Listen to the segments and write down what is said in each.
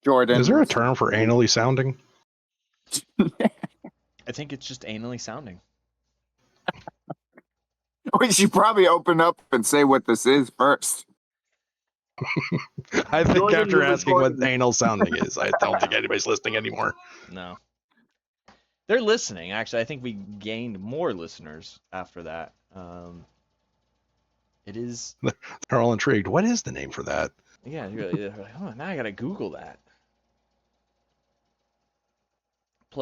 Jordan. Is there a term for anally sounding? I think it's just anally sounding. We should probably open up and say what this is first. I think Jordan, after you're asking what recording. anal sounding is, I don't think anybody's listening anymore. No. They're listening, actually. I think we gained more listeners after that. It is... They're all intrigued. What is the name for that? Yeah, oh, now I gotta Google that.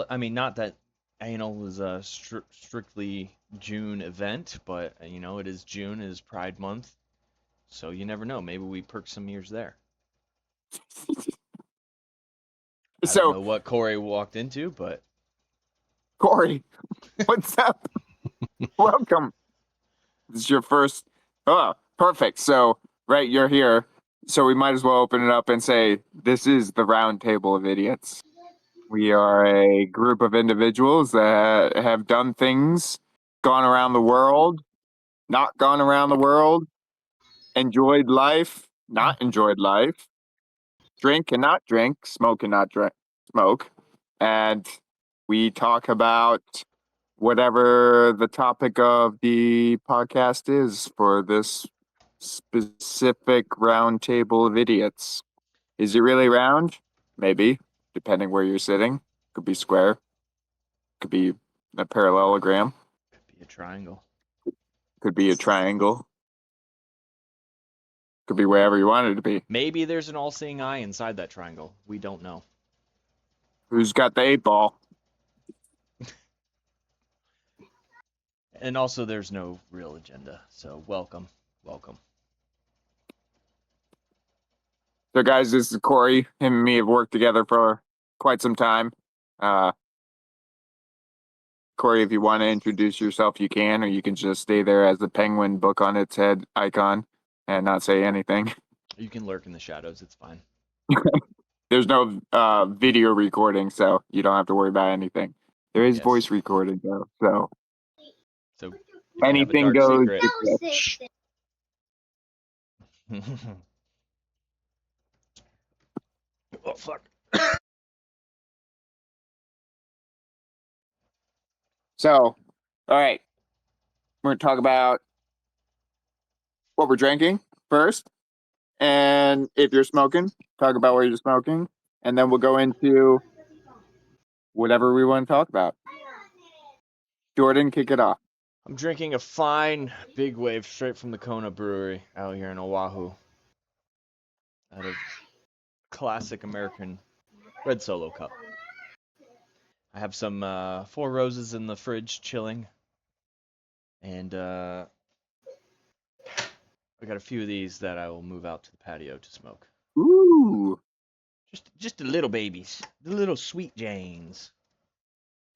I mean, not that anal was a strictly June event, but, it is June, it is Pride Month. So you never know. Maybe we perk some ears there. I don't know what Corey walked into, but... Corey, what's up? Welcome. This is your first... Oh, perfect. So, right, you're here. So we might as well open it up and say, this is the Round Table of Idiots. We are a group of individuals that have done things, gone around the world, not gone around the world, enjoyed life, not enjoyed life, drink and not drink, smoke and not smoke. And we talk about whatever the topic of the podcast is for this specific round table of idiots. Is it really round? Maybe, depending where you're sitting. Could be square. Could be a parallelogram. Could be a triangle. Could be a triangle. Could be wherever you want it to be. Maybe there's an all-seeing eye inside that triangle. We don't know. Who's got the 8-ball? And also, there's no real agenda. So, welcome. So, guys, this is Corey. Him and me have worked together for quite some time. Corey, if you want to introduce yourself, you can, or you can just stay there as the penguin book on its head icon and not say anything. You can lurk in the shadows. It's fine. There's no video recording, so you don't have to worry about anything. There is voice recording, though, so anything goes. Oh, fuck. So, all right. We're going to talk about what we're drinking first. And if you're smoking, talk about what you're smoking. And then we'll go into whatever we want to talk about. Jordan, kick it off. I'm drinking a fine Big Wave straight from the Kona Brewery out here in Oahu. Out of classic American red Solo cup. I have some Four Roses in the fridge chilling. And I got a few of these that I will move out to the patio to smoke. Ooh. Just the little babies. The little Sweet Janes.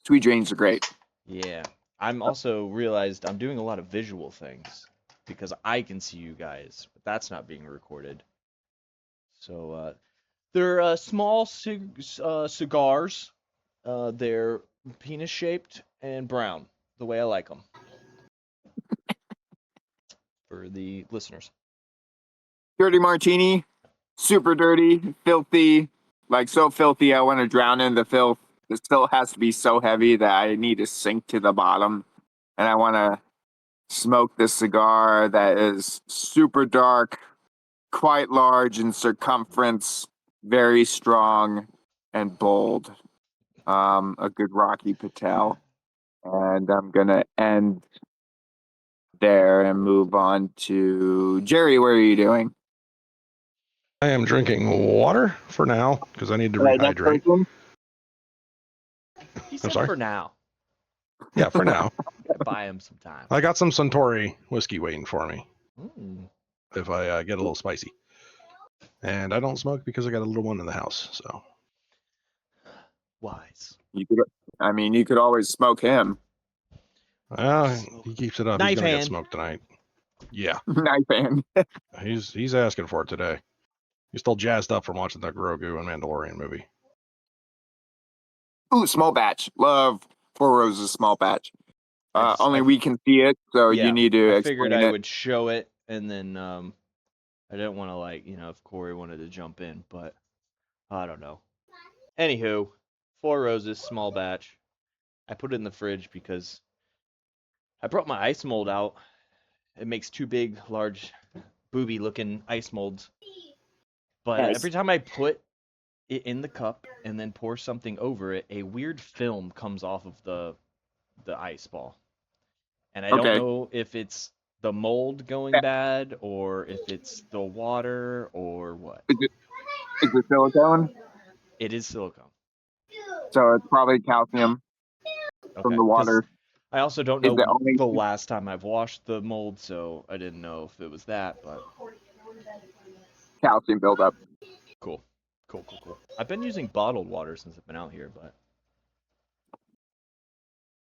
Sweet Janes are great. Yeah. I'm also realized I'm doing a lot of visual things because I can see you guys, but that's not being recorded. So they're small cigars. They're penis shaped and brown, the way I like them. For the listeners. Dirty martini, super dirty, filthy, like so filthy I want to drown in the filth. It still has to be so heavy that I need to sink to the bottom. And I want to smoke this cigar that is super dark, quite large in circumference, very strong and bold. A good Rocky Patel. And I'm going to end there and move on to Jerry. What are you doing? I am drinking water for now because I need to rehydrate. He said for now. Yeah, for now. Buy him some time. I got some Suntory whiskey waiting for me. Ooh. If I get a little spicy. And I don't smoke because I got a little one in the house, so. Wise. You could always smoke him. He keeps it up. Knife He's gonna hand. get smoked tonight. Yeah. Knife hand. He's asking for it today. He's still jazzed up from watching that Grogu and Mandalorian movie. Ooh, small batch. Love Four Roses small batch. Only we can see it, so you need to I explain figured it. I would show it, and then I didn't want to if Corey wanted to jump in, but I don't know. Anywho, 4 roses, small batch. I put it in the fridge because I brought my ice mold out. It makes two big, large, booby-looking ice molds. But Nice. every time I put it in the cup and then pour something over it, a weird film comes off of the ice ball. And I don't Okay. know if it's the mold going bad or if it's the water or what. Is it silicone? It is silicone. So it's probably calcium from Okay. the Because water. I also don't Is know the only the last time I've washed the mold, so I didn't know if it was that, but calcium buildup. cool. Cool. I've been using bottled water since I've been out here, but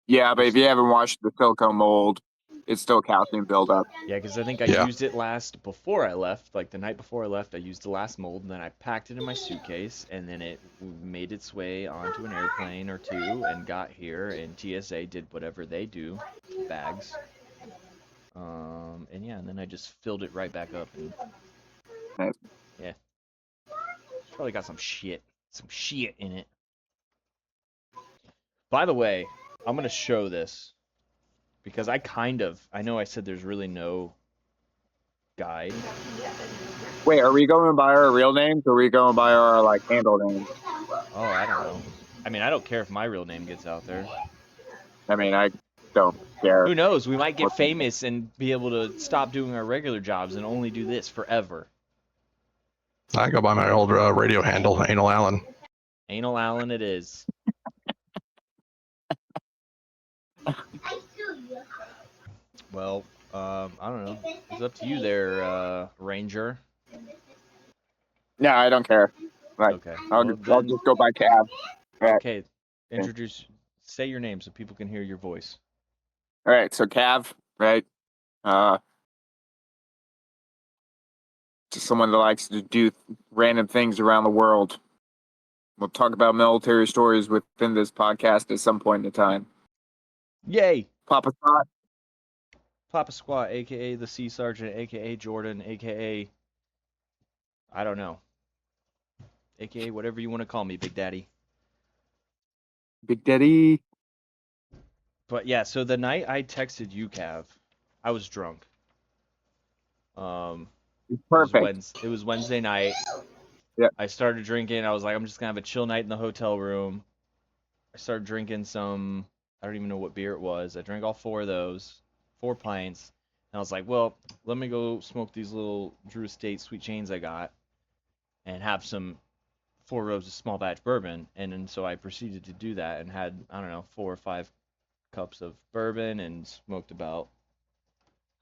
Yeah, but if you haven't washed the silicone mold, it's still calcium buildup. yeah, because I think I Yeah. used it last before I left, like the night before I left, I used the last mold, and then I packed it in my suitcase, and then it made its way onto an airplane or two and got here, and TSA did whatever they do to bags. And yeah, and then I just filled it right back up, and Nice. yeah, probably got some shit in it. By the way, I'm gonna show this because I know I said there's really no guide. Wait, are we going by our real names or are we going by our like handle names? Oh, I don't know. I mean, I don't care if my real name gets out there. I mean, I don't care. Who knows? We might get What- famous and be able to stop doing our regular jobs and only do this forever. I go by my old radio handle, Anal Allen. Anal Allen it is. Well, I don't know. It's up to you there, Ranger. No, I don't care. Like, Okay. I'll Well, I'll then, just go by Cav. All right. okay. Say your name so people can hear your voice. All right. So Cav, right? Just someone that likes to do random things around the world. We'll talk about military stories within this podcast at some point in time. Yay! Papa Scott. Papa Squat, aka the Sea Sergeant, aka Jordan, aka I don't know, aka whatever you want to call me, Big Daddy. Big Daddy. But yeah, so the night I texted you, Cav, I was drunk. Perfect. It was Wednesday night. Yeah. I started drinking. I was like, I'm just gonna have a chill night in the hotel room. I started drinking some. I don't even know what beer it was. I drank all 4 of those, 4 pints. And I was like, well, let me go smoke these little Drew Estate sweet chains I got, and have some 4 rows of small batch bourbon. And then so I proceeded to do that and had, I don't know, 4 or 5 cups of bourbon and smoked about.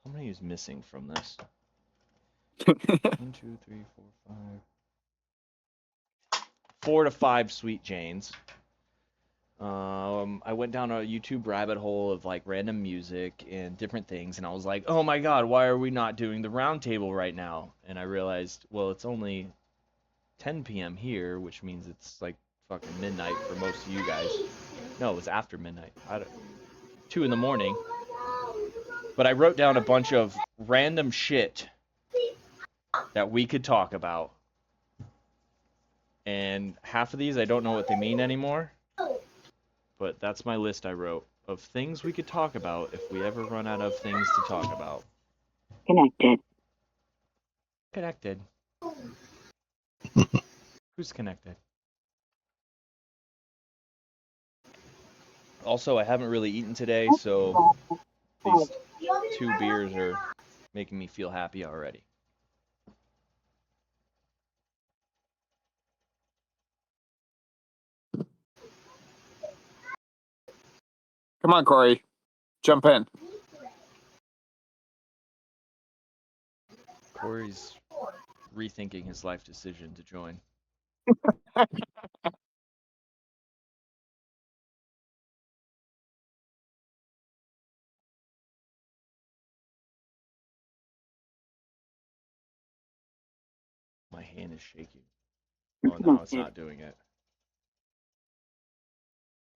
How many is missing from this? 1, 2, 3, 4, 5. 4 to 5 sweet chains. I went down a YouTube rabbit hole of like random music and different things, and I was like, oh my god, why are we not doing the round table right now? And I realized, well, it's only 10 p.m. here, which means it's like fucking midnight for most of you guys. No, it's after midnight. 2 in the morning. But I wrote down a bunch of random shit that we could talk about. And half of these I don't know what they mean anymore. But that's my list I wrote of things we could talk about if we ever run out of things to talk about. Connected. Who's connected? Also, I haven't really eaten today, so these 2 beers are making me feel happy already. Come on, Corey. Jump in. Corey's rethinking his life decision to join. My hand is shaking. Oh no, it's not doing it.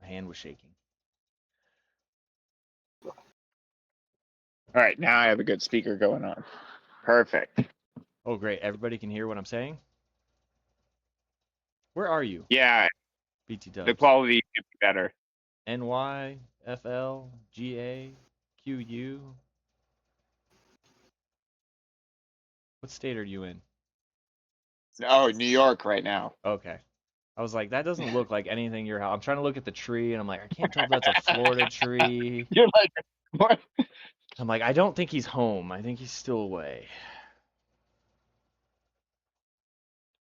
My hand was shaking. All right, now I have a good speaker going on. Perfect. Oh great, everybody can hear what I'm saying? Where are you? Yeah, BT the Dubs. quality could be better. NYFLGAQU. What state are you in? Oh, New York right now. Okay. I was like, that doesn't look like anything your house. I'm trying to look at the tree, and I'm like, I can't tell if that's a Florida tree. You're like, what? I'm like, I don't think he's home. I think he's still away.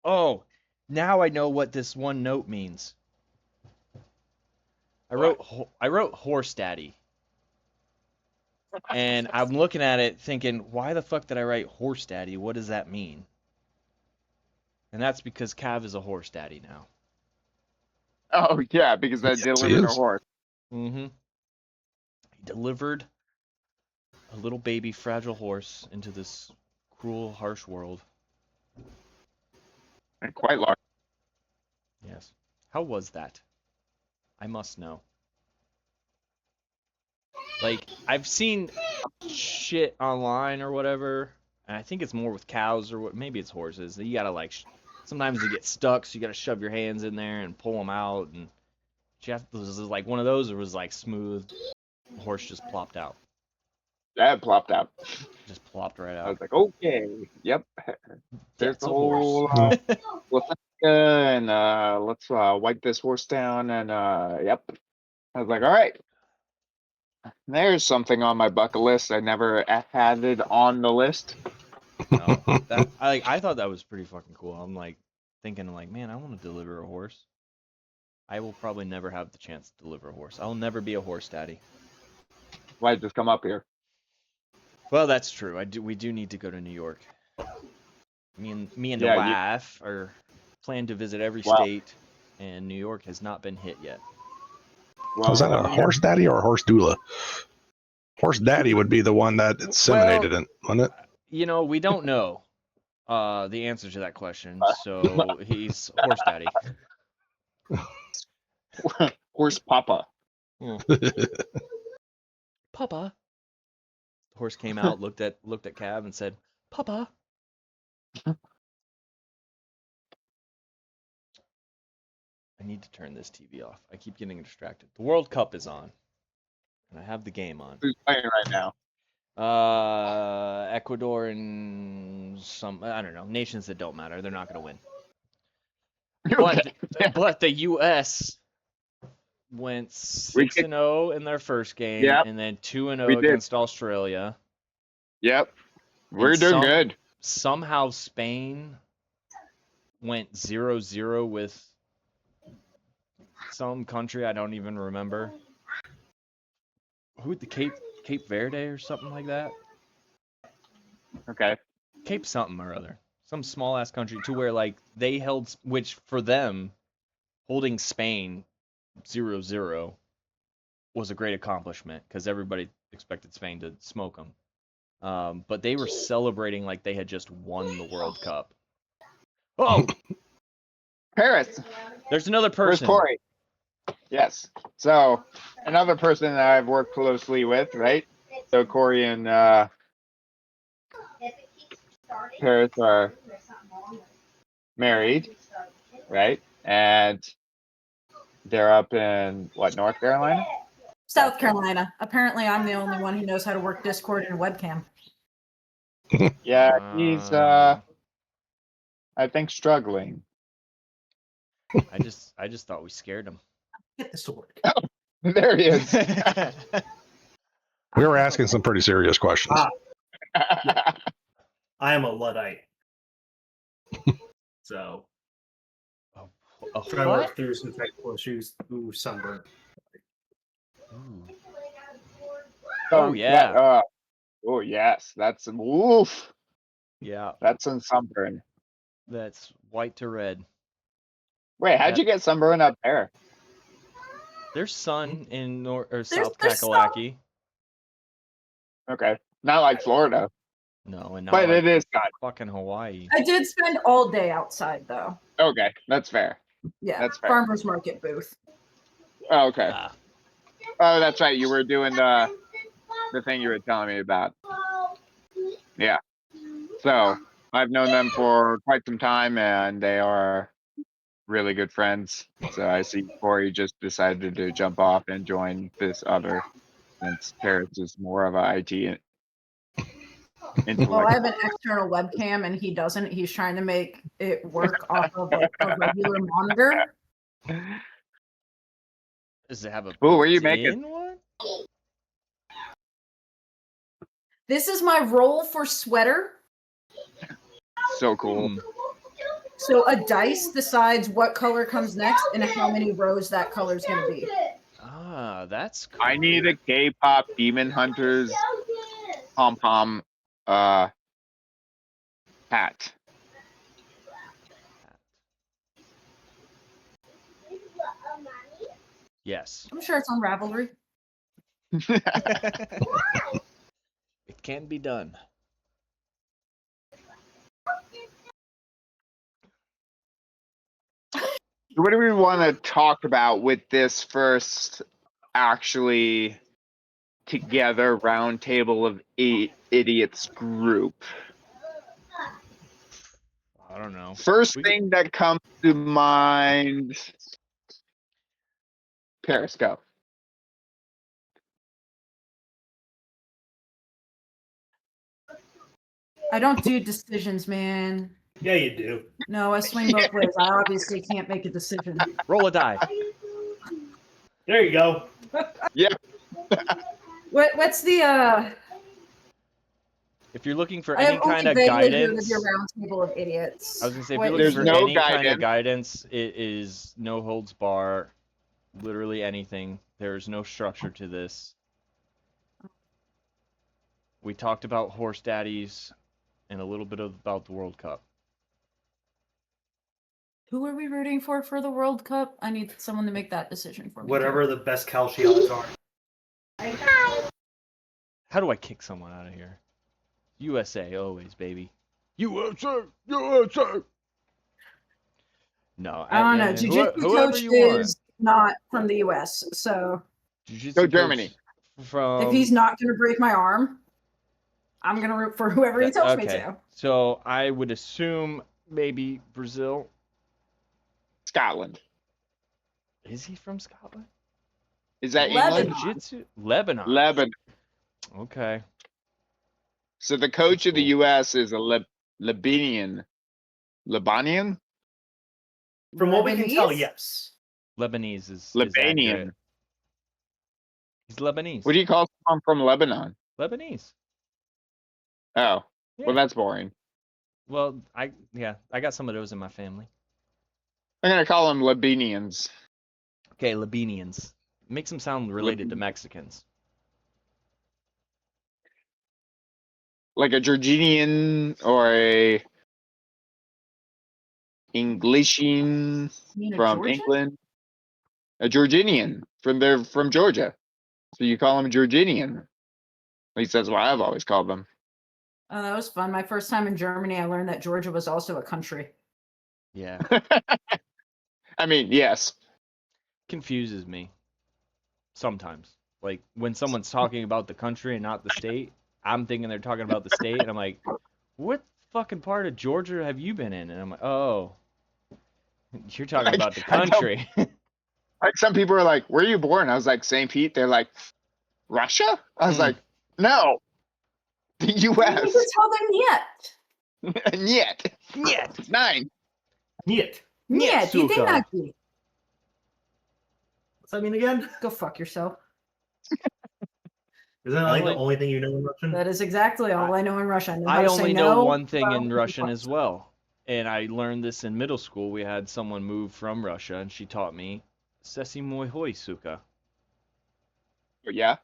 Oh, now I know what this one note means. I wrote horse daddy. And I'm looking at it thinking, why the fuck did I write horse daddy? What does that mean? And that's because Cav is a horse daddy now. Oh yeah, because I Yes, he delivered a is. horse. Mm-hmm. He delivered a little baby fragile horse into this cruel, harsh world. And quite large. Yes. How was that? I must know. Like, I've seen shit online or whatever, and I think it's more with cows or what. Maybe it's horses. You gotta like, sometimes they get stuck, so you gotta shove your hands in there and pull them out. And Jeff was like one of those, or was like smooth. The horse just plopped out, That plopped out. just plopped right I was out. like, okay, yep. There's That's the a horse. whole and let's wipe this horse down and yep. I was like, all right. There's something on my bucket list. I never had it on the list. No, that I thought that was pretty fucking cool. I'm like thinking like, man, I want to deliver a horse. I will probably never have the chance to deliver a horse. I'll never be a horse daddy. Why just come up here? Well, that's true. We do need to go to New York. Me and the Yeah, wife are plan to visit every Wow. state, and New York has not been hit yet. Was that a horse daddy or a horse doula? Horse daddy would be the one that inseminated it, wasn't it? You know, we don't know the answer to that question, so he's horse daddy. Horse papa. Papa. The horse came out, looked at Cav, and said, "Papa." I need to turn this TV off. I keep getting distracted. The World Cup is on, and I have the game on. Who's playing right now? Ecuador and some, I don't know, nations that don't matter. They're not going to win. Okay. But the U.S. went 6-0 in their first game, Yep. and then 2-0 We did. against Australia. Yep. We're And doing good. Somehow Spain went 0-0 with some country I don't even remember. Who, the Cape Verde or something like that? Okay. Cape something or other. Some small ass country to where like they held, which for them, holding Spain 0-0 was a great accomplishment because everybody expected Spain to smoke them. But they were celebrating like they had just won the World Cup. Oh, Paris. there's another Where's person. Corey? Yes. So another person that I've worked closely with, right? So Corey and Paris are married, right? And they're up in what, North Carolina? South Carolina. Apparently, I'm the only one who knows how to work Discord and webcam. Yeah, he's I think struggling. I just thought we scared him. Get the sword. There he is. We were asking some pretty serious questions. I am a Luddite. So trying to What? work through some technical issues. Ooh, sunburn. Ooh. Oh yeah. Oh yes, that's woof. Yeah, That's some sunburn. that's white to red. Wait, how'd That- you get sunburn up there? There's sun in South there's sun. Kakalaki. Okay, not like Florida, No, and not but like it is not. fucking Hawaii. I did spend all day outside, though. Okay, that's fair. Yeah, That's fair. farmer's market booth. Oh, okay. Ah, Oh, that's right. You were doing the thing you were telling me about. Yeah. So I've known them for quite some time, and they are really good friends. So I see Corey just decided to jump off and join this other, since Paris is more of a IT Well, I intellect. have an external webcam and he doesn't. He's trying to make it work off of like a regular monitor. Does it have a Ooh, where you making? built-in one? This is my roll for sweater. So cool. Hmm. So a dice decides what color comes next and how many rows that color is going to be. Ah, that's cool. I need a K-pop Demon Hunters pom-pom hat. Yes. I'm sure it's on Ravelry. It can be done. What do we want to talk about with this first actually together round table of idiots group? I don't know. First We could- thing that comes to mind, Periscope. I don't do decisions, man. Yeah, you do. No, I swing both ways. I obviously can't make a decision. Roll a die. There you go. What's the If you're looking for I any have only kind of vaguely heard of guidance, your round table of idiots. I was gonna say if What you're is looking There's for no any kind of guidance. guidance, it is no holds bar, literally anything. There's no structure to this. We talked about horse daddies and a little bit about the World Cup. Who are we rooting for the World Cup? I need someone to make that decision for me. Whatever the best Kalshi odds are. How do I kick someone out of here? USA always, baby. USA, USA. No, I don't know. and Jiu-Jitsu whoever coach you want. is not from the U.S., so Jiu-jitsu Go coach Germany. From if he's not going to break my arm, I'm going to root for whoever he tells me okay. to. So I would assume maybe Brazil. Scotland. Is he from Scotland? Is that Lebanon. England? Jiu-jitsu? Lebanon. Lebanon. Okay. So the coach of the Cool. U.S. is a Libanian. Libanian? From what we can tell, Lebanese? yes. Lebanese is Libanian. accurate. He's Lebanese. What do you call someone from Lebanon? Lebanese. Oh, Yeah. well, that's boring. Well, I got some of those in my family. I'm gonna call them Libanians. Okay, Libanians. Makes them sound related to Mexicans. Like a Georgian or a Englishian You mean a from Georgian? England. A Georginian from Georgia. So you call them Georginian. At least that's what I've always called them. Oh, that was fun. My first time in Germany, I learned that Georgia was also a country. Yeah. I mean, yes. Confuses me. Sometimes. Like when someone's talking about the country and not the state, I'm thinking they're talking about the state, and I'm like, what fucking part of Georgia have you been in? And I'm like, oh, you're talking Like, about the I know- country. Like some people are like, "Where are you born?" I was like, "St. Pete." They're like, "Russia?" I was Hmm. like, "No, the You U.S." need to tell them yet. And yet, Yeah. 9. Niet. Yet. Do you think suka. that? What's that mean again? Go fuck yourself. Isn't that like Only- the only thing you know in Russian? That is exactly all I know in Russian. And how I to say only know no, one thing in well, Russian as well. And I learned this in middle school. We had someone move from Russia, and she taught me "Sesi moi hoi suka." Yeah.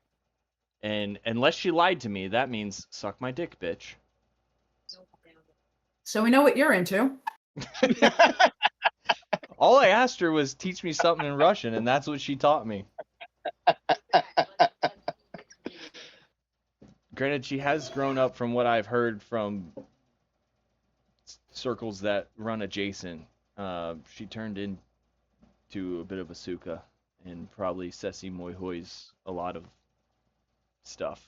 And unless she lied to me, that means suck my dick, bitch. So we know what you're into. All I asked her was teach me something in Russian, and that's what she taught me. Granted, she has grown up from what I've heard from circles that run adjacent. She turned into a bit of a suka, and probably Sesi moi hoi's a lot of stuff.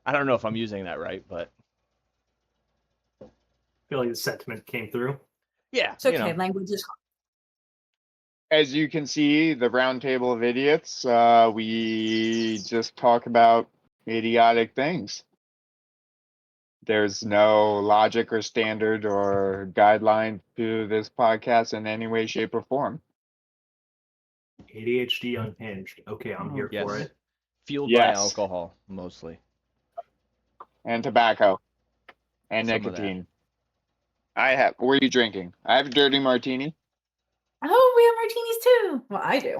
I don't know if I'm using that right, but I feel like the sentiment came through. yeah, It's okay. Language is as you can see, the round table of idiots, we just talk about idiotic things. There's no logic or standard or guideline to this podcast in any way, shape, or form. ADHD unhinged. Okay, I'm here for Yes. it. Fueled by Yes. alcohol, mostly. And tobacco. And Some of that. nicotine. What are you drinking? I have a dirty martini. Oh, we have martinis too. Well, I do.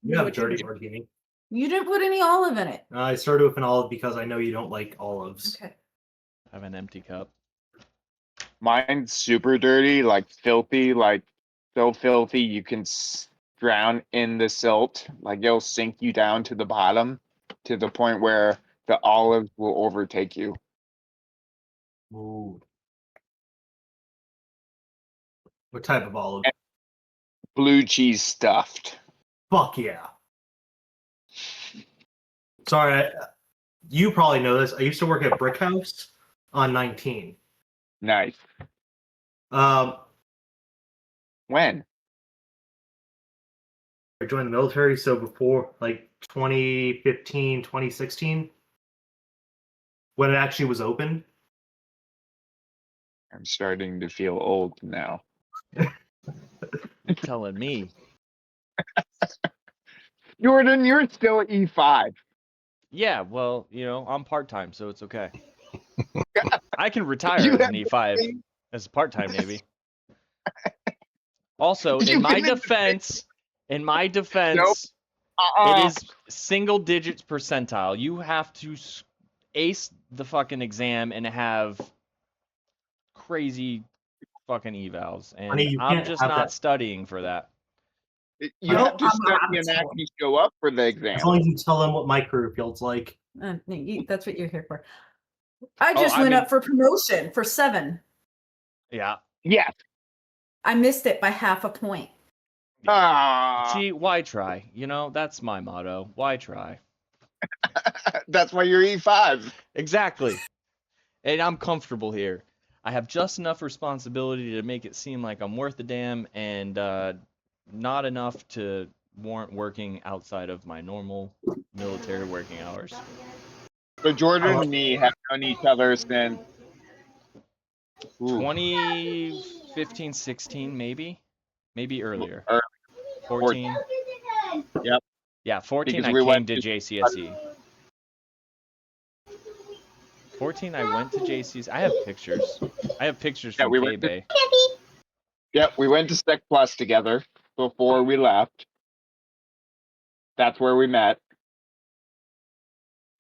You have a What you dirty do? martini. You didn't put any olive in it. I started with an olive because I know you don't like olives. Okay. I have an empty cup. Mine's super dirty, like filthy, like so filthy you can drown in the silt. Like it'll sink you down to the bottom to the point where the olives will overtake you. Ooh. What type of olive? Blue cheese stuffed. Fuck yeah. Sorry, you probably know this. I used to work at Brick House on 19. Nice. Um, When? I joined the military, so before like 2015, 2016, when it actually was open. I'm starting to feel old now. Telling me. Jordan, you're still E5. Yeah, well, I'm part-time, so it's okay. I can retire You as have an E5 as a part-time Navy. Also, You in my can- defense, Nope. it is single digits percentile. You have to ace the fucking exam and have crazy fucking evals, and Honey, you I'm can't just have not that. studying for that. You No, have to I'm study not and sure. actually show up for the As exam. long as you tell them what my career field's like. That's what you're here for. I just I went mean- up for promotion for 7. Yeah. Yes. I missed it by half a point. See, why try? That's my motto. Why try? That's why you're E5. Exactly. And I'm comfortable here. I have just enough responsibility to make it seem like I'm worth a damn, and not enough to warrant working outside of my normal military working hours. So Jordan and me have known each other since 2015, 16, maybe earlier. 14. Yep. Yeah, 14. Because I we came went to to- JCSE. 14. I went to JCSE. I have pictures. Yeah, From we went to- K-Bay. Yep, we went to Sec Plus together before we left. That's where we met.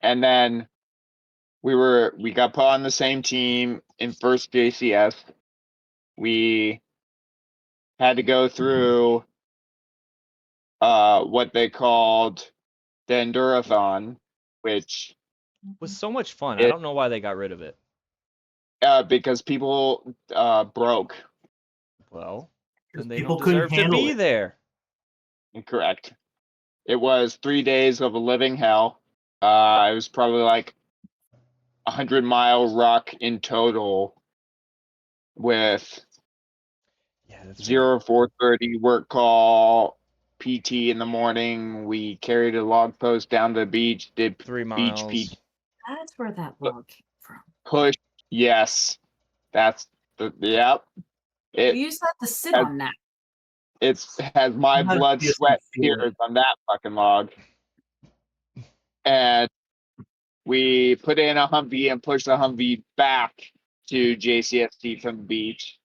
And then we got put on the same team in first JCS. We had to go through what they called the Endurathon, which Was so much fun. I It- don't know why they got rid of it. because people broke. Well, then Because they people don't couldn't deserve to handle be it. there. Incorrect. It was 3 days of a living hell. It was probably like 100-mile ruck in total with Yeah, that's 0430 work call, PT in the morning. We carried a log post down to the beach, did 3 beach miles. PT That's where that log came from. push. Yes, that's yep. We It used to have to sit As- on that. has my You had blood, PTSD sweat, feel tears on that fucking log. And we put in a Humvee and pushed the Humvee back to JCST from the beach.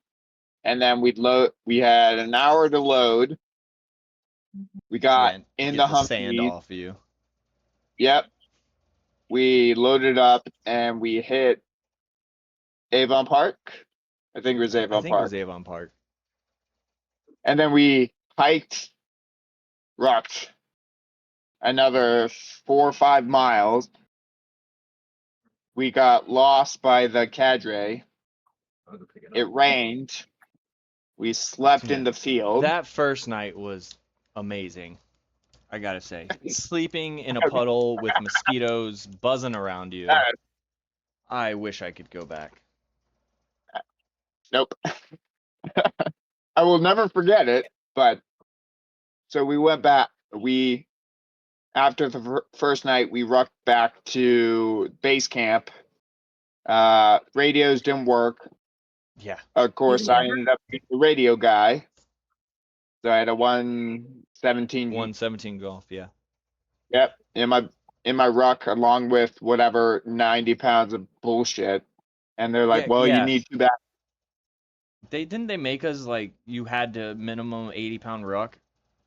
And then we had an hour to load. We got Yeah, in get the sand Humvee. off you. Yep. We loaded up and we hit Avon Park. I think it was I Avon think it was Park. Avon Park. And then we hiked, rocked another 4 or 5 miles. We got lost by the cadre. It rained. We slept in the field. That first night was amazing. I gotta say, sleeping in a puddle with mosquitoes buzzing around you. I wish I could go back. Nope. I will never forget it, but So we went back. After the first night, we rucked back to base camp. Radios didn't work. Yeah. Of course, Yeah. I ended up being the radio guy. So I had a 117. 117 golf. Yeah. Yep, in my ruck, along with whatever 90 pounds of bullshit. And they're like, Yeah. "Well, you Yeah. need 2 batteries." They make us like you had to minimum 80-pound ruck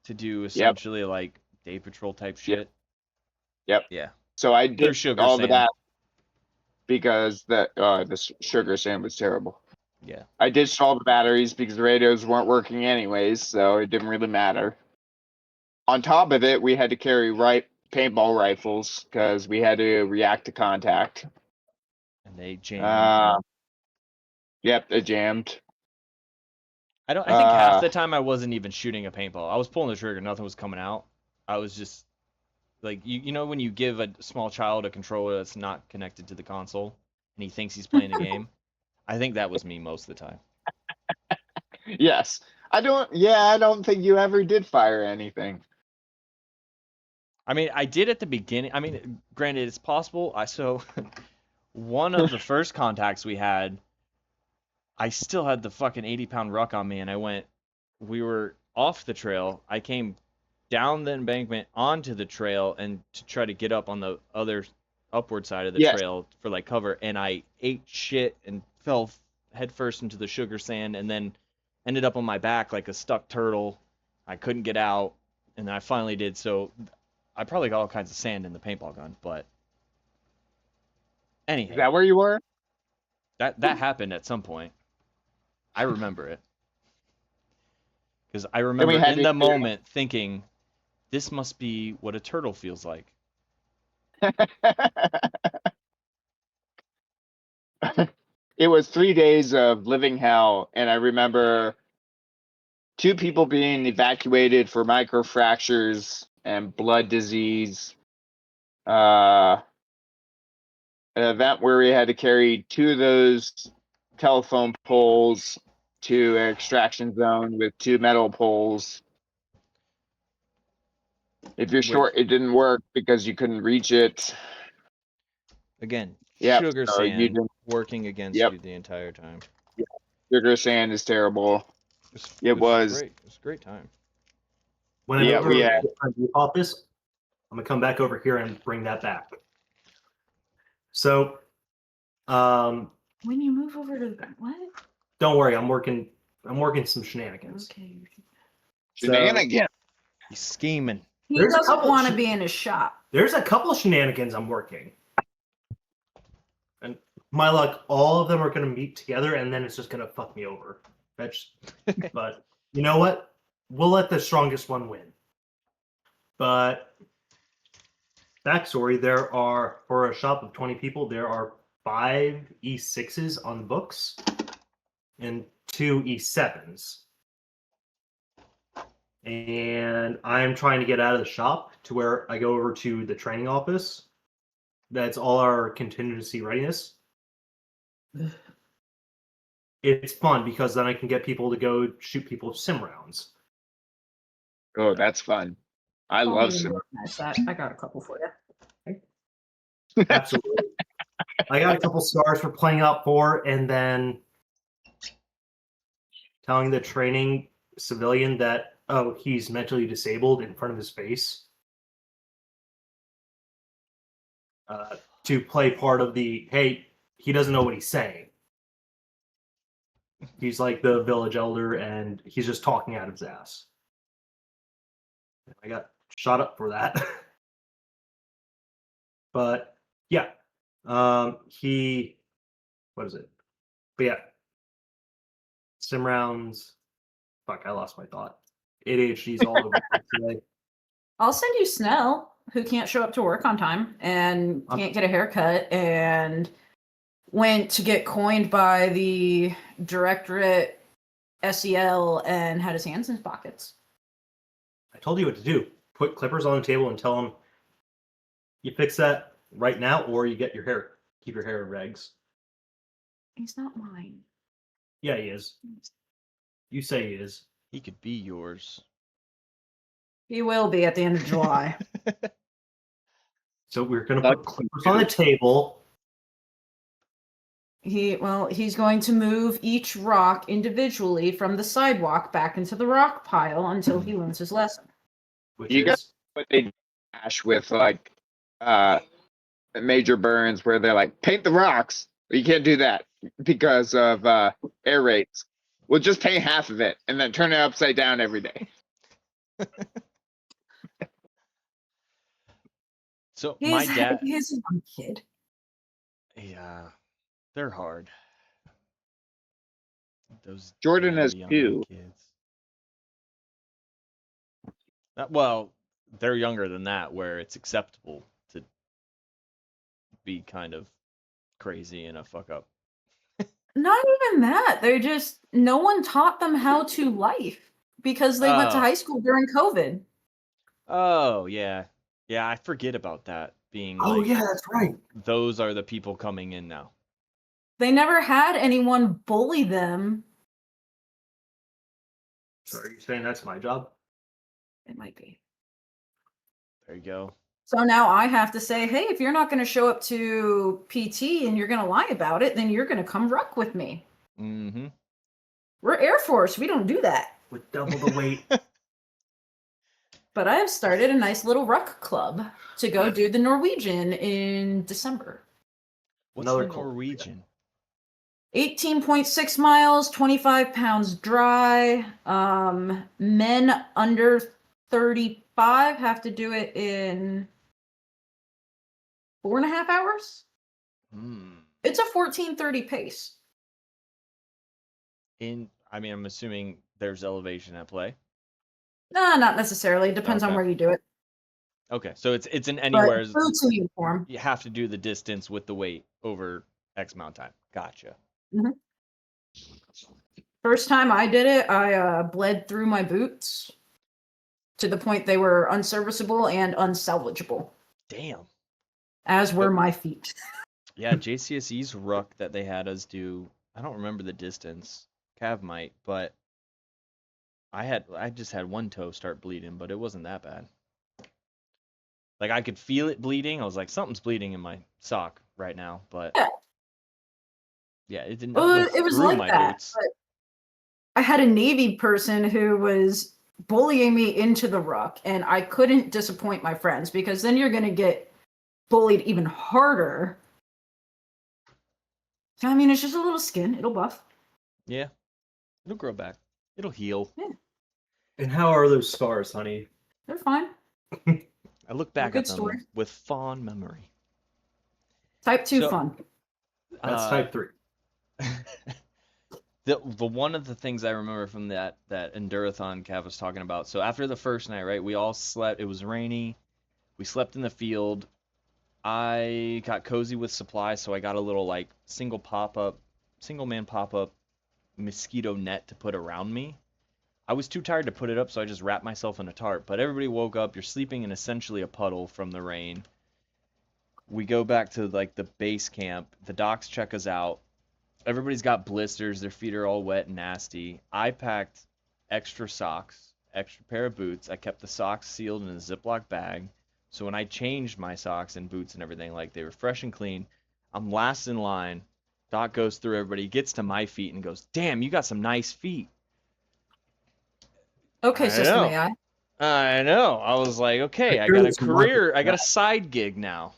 to do Yep, essentially like day patrol type yep, shit. yep. Yeah. So I Through did sugar all of sand. that because the sugar sand was terrible. Yeah. I ditched all the batteries because the radios weren't working anyways, so it didn't really matter. On top of it, we had to carry paintball rifles because we had to react to contact. And they jammed. Yep, it jammed. I think half the time I wasn't even shooting a paintball. I was pulling the trigger, nothing was coming out. I was just like you know when you give a small child a controller that's not connected to the console and he thinks he's playing the game? I think that was me most of the time. Yes. I don't think you ever did fire anything. I mean, I did at the beginning. I mean, granted, it's possible. So one of the first contacts we had, I still had the fucking 80-pound ruck on me, and we were off the trail. I came down the embankment onto the trail and to try to get up on the other upward side of the Yes. trail for like cover, and I ate shit and fell headfirst into the sugar sand, and then ended up on my back like a stuck turtle. I couldn't get out, and then I finally did. So I probably got all kinds of sand in the paintball gun, but Is anyhow, that where you were? that happened at some point. I remember it because I Then we remember had in to the moment thinking, this must be what a turtle feels like. It was 3 days of living hell, and I remember 2 people being evacuated for microfractures and blood disease. An event where we had to carry 2 of those telephone poles to an extraction zone with 2 metal poles. If you're short, it didn't work because you couldn't reach it. Again, Yep. sugar So you sand didn't. working against Yep. you the entire time. Sugar sand is terrible. It It was was. great. It was a great time. When I Yeah, move we over had. to my new office, I'm gonna come back over here and bring that back. So, When you move over to the what? don't worry, I'm working some shenanigans. Okay. So, Shenanigans. He's scheming. He There's a doesn't couple want to sh- be in his shop. there's a couple of shenanigans I'm working. And my luck, all of them are gonna meet together and then it's just gonna fuck me over. But you know what? We'll let the strongest one win. But backstory, for a shop of 20 people, there are 5 E6s on the books and 2 E7s. And I'm trying to get out of the shop to where I go over to the training office. That's all our contingency readiness. It's fun because then I can get people to go shoot people with sim rounds. Oh, that's fun. I Call love me sim. and organize that. I got a couple for you. Absolutely. I got a couple stars for playing out 4 and then telling the training civilian that, oh, he's mentally disabled in front of his face. To play part of the, hey, he doesn't know what he's saying. He's like the village elder and he's just talking out of his ass. I got shot up for that. But yeah. What is it? But yeah. Sim rounds. Fuck, I lost my thought. ADHD's all over today. I'll send you Snell, who can't show up to work on time and can't get a haircut and went to get coined by the directorate SEL and had his hands in his pockets. I told you what to do. Put clippers on the table and tell him you fix that right now or you get your hair. Keep your hair in regs. He's not mine. Yeah, he is. You say he is. He could be yours. He will be at the end of July. So we're gonna Like put clippers on the table. He's going to move each rock individually from the sidewalk back into the rock pile until he learns his lesson. Which You is got what they dash with like major burns where they're like paint the rocks. But you can't do that because of air rates. We'll just paint half of it and then turn it upside down every day. So He's my dad, he's a young kid. yeah, they're hard. Those Jordan damn has young two. kids. Well, they're younger than that, where it's acceptable to be kind of crazy and a fuck up. Not even that. They're just no one taught them how to life because they went to Oh. high school during COVID. Oh yeah, yeah. I forget about that being oh like yeah, that's right. those are the people coming in now. They never had anyone bully them. So are you saying that's my job? It might be. There you go. So now I have to say, hey, if you're not going to show up to PT and you're going to lie about it, then you're going to come ruck with me. Mm-hmm. We're Air Force. We don't do that. With double the weight. But I have started a nice little ruck club to go do the Norwegian in December. What's Another the cult. Norwegian? 18.6 miles, 25 pounds dry. Men under 35 have to do it in 4.5 hours. Hmm. It's a 14:30 pace. I mean, I'm assuming there's elevation at play. Nah, not necessarily. It depends on Okay. where you do it. Okay, so it's in But anywhere boots and uniform. you have to do the distance with the weight over X amount of time. Gotcha. First time I did it, I bled through my boots to the point they were unserviceable and unsalvageable, Damn. as were my feet. Yeah, JCSE's ruck that they had us do. I don't remember the distance. Cav might, but I just had one toe start bleeding, but it wasn't that bad. Like I could feel it bleeding. I was like, something's bleeding in my sock right now, but Yeah. yeah, it did not Well, go it was through like my that. boots. But I had a Navy person who was bullying me into the ruck, and I couldn't disappoint my friends because then you're going to get bullied even harder. I mean, it's just a little skin. It'll buff. Yeah, it'll grow back. It'll heal. And how are those scars, honey? They're fine. I look back Good at them story. with fond memory. Type 2 So- fun. That's type 3. The one of the things I remember from that Endurathon Cav was talking about. So after the first night, right, we all slept. It was rainy. We slept in the field. I got cozy with supplies, so I got a little like single man pop up mosquito net to put around me. I was too tired to put it up, so I just wrapped myself in a tarp. But everybody woke up. You're sleeping in essentially a puddle from the rain. We go back to like the base camp. The docs check us out. Everybody's got blisters. Their feet are all wet and nasty. I packed extra socks, extra pair of boots. I kept the socks sealed in a Ziploc bag. So when I changed my socks and boots and everything, like they were fresh and clean, I'm last in line. Doc goes through everybody, gets to my feet and goes, "Damn, you got some nice feet." Okay, I System know. AI. I know. I was like, okay, I I got a hear it's market career, I got a that. side gig now.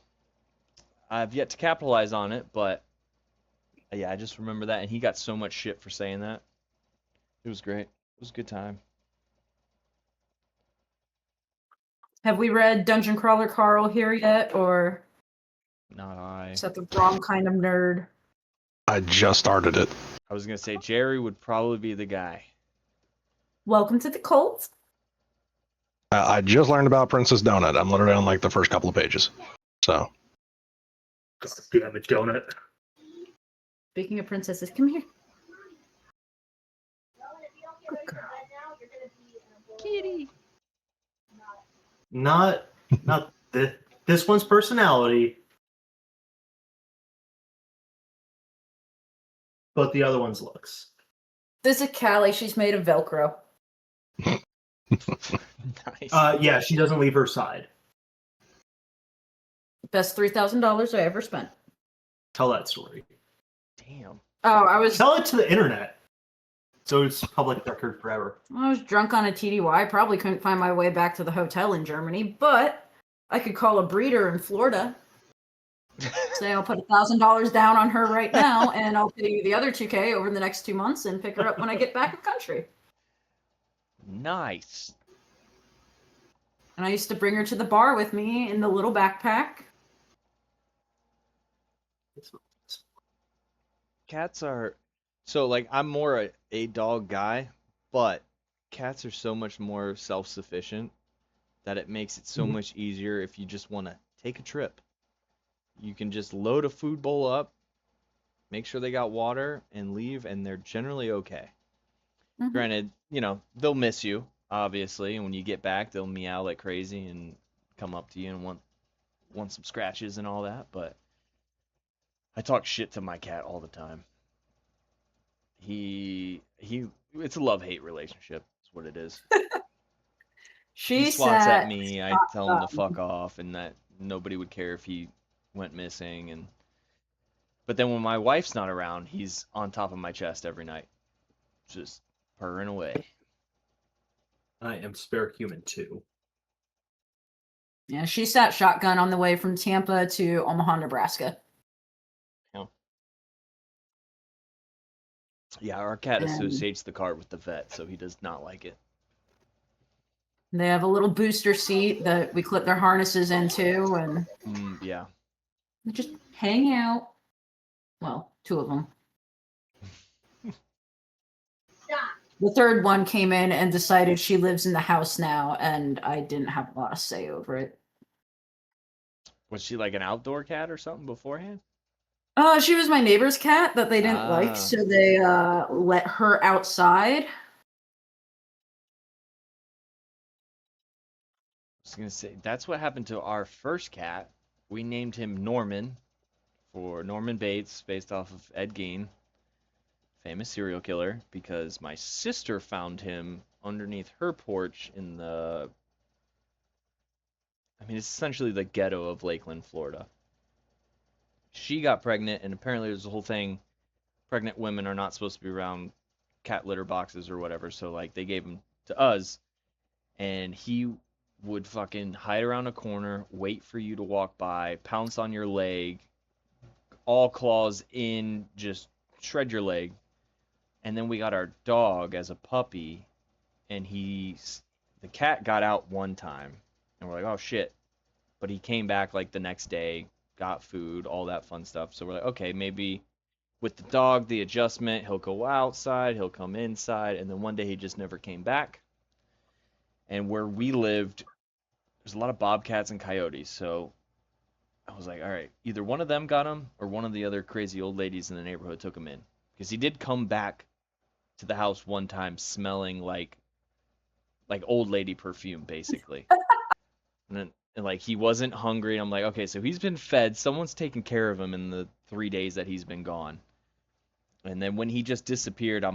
I've yet to capitalize on it, but yeah, I just remember that, and he got so much shit for saying that. It was great. It was a good time. Have we read Dungeon Crawler Carl here yet, or Not I. is that the wrong kind of nerd? I just started it. I was gonna say Jerry would probably be the guy. Welcome to the cult. I just learned about Princess Donut. I'm literally on like the first couple of pages. So God damn it, donut. Speaking of princesses, come here. Good girl. Kitty. Not this one's personality, but the other one's looks. This is Callie. She's made of Velcro. Nice. Yeah, she doesn't leave her side. Best $3,000 I ever spent. Tell that story. Damn. Oh, I was Tell it to the internet. So it's public record forever. drunk on a TDY. Probably couldn't find my way back to the hotel in Germany, but I could call a breeder in Florida. Say I'll put $1,000 down on her right now, and I'll pay you the other $2K over the next 2 months and pick her up when I get back in country. Nice. And I used to bring her to the bar with me in the little backpack. Cats are so like I'm more a dog guy, but cats are so much more self-sufficient that it makes it so much easier if you just want to take a trip. You can just load a food bowl up, make sure they got water, and leave, and they're generally okay. Mhm. Granted, they'll miss you, obviously, and when you get back, they'll meow like crazy and come up to you and want some scratches and all that, but I talk shit to my cat all the time. It's a love-hate relationship, is what it is. He She swats at sat me, I tell him to fuck off, and that nobody would care if he went missing, but then when my wife's not around, he's on top of my chest every night, just purring away. I am spare human too. Yeah, she sat shotgun on the way from Tampa to Omaha, Nebraska. Yeah, our cat And associates the cart with the vet, so he does not like it. they have a little booster seat that we clip their harnesses into, and Yeah. they just hang out. Well, 2 of them. The third one came in and decided she lives in the house now, and I didn't have a lot of say over it. Was she like an outdoor cat or something beforehand? She was my neighbor's cat that they didn't like, so they let her outside. I was gonna say that's what happened to our first cat. We named him Norman for Norman Bates, based off of Ed Gein, famous serial killer, because my sister found him underneath her porch it's essentially the ghetto of Lakeland, Florida. She got pregnant, and apparently there's a whole thing. Pregnant women are not supposed to be around cat litter boxes or whatever, so like they gave him to us, and he would fucking hide around a corner, wait for you to walk by, pounce on your leg, all claws in, just shred your leg. And then we got our dog as a puppy, and the cat got out one time, and we're like, oh shit. But he came back like the next day, got food, all that fun stuff. So we're like, okay, maybe with the dog, the adjustment, he'll go outside, he'll come inside, and then one day he just never came back. And where we lived, there's a lot of bobcats and coyotes, so I was like, all right, either one of them got him or one of the other crazy old ladies in the neighborhood took him in. Because he did come back to the house one time smelling like old lady perfume, basically. And like he wasn't hungry. I'm like, okay, so he's been fed. Someone's taken care of him in the 3 days that he's been gone. And then when he just disappeared,